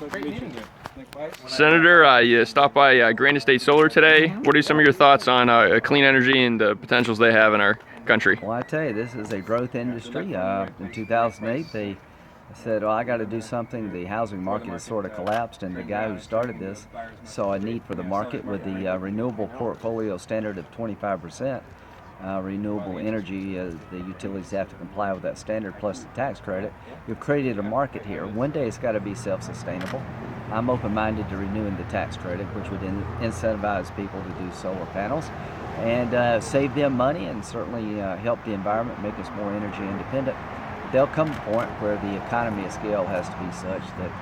Great meeting you. Senator, you stopped by Granite State Solar today. What are some of your thoughts on clean energy and the potentials they have in our country? Well, I tell you, this is a growth industry. In 2008, they said, well, I got to do something. The housing market has sort of collapsed, and the guy who started this saw a need for the market with the renewable portfolio standard of 25%. Renewable energy, the utilities have to comply with that standard plus the tax credit. You've created a market here. One day it's got to be self-sustainable. I'm open-minded to renewing the tax credit, which would incentivize people to do solar panels and save them money and certainly help the environment, make us more energy independent. There'll come a point where the economy of scale has to be such that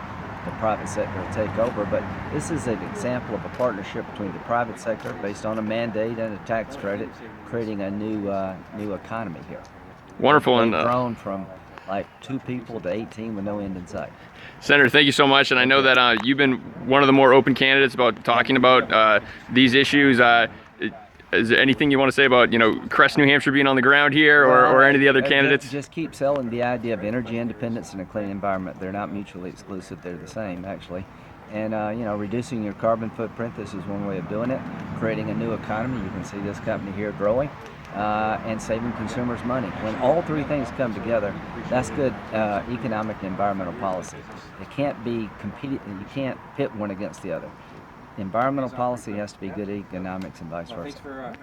the private sector will take over, but this is an example of a partnership between the private sector based on a mandate and a tax credit, creating a new economy here. Wonderful. And grown from like 2 people to 18 with no end in sight. Senator, thank you so much, and I know that you've been one of the more open candidates about talking about these issues. Is there anything you want to say about, CRES New Hampshire being on the ground here, or any of the other candidates? Just keep selling the idea of energy independence and a clean environment. They're not mutually exclusive. They're the same, actually. And, reducing your carbon footprint, this is one way of doing it. Creating a new economy. You can see this company here growing and saving consumers money. When all 3 things come together, that's good economic and environmental policy. It can't be competed. You can't pit one against the other. Environmental policy has to be good economics and vice versa.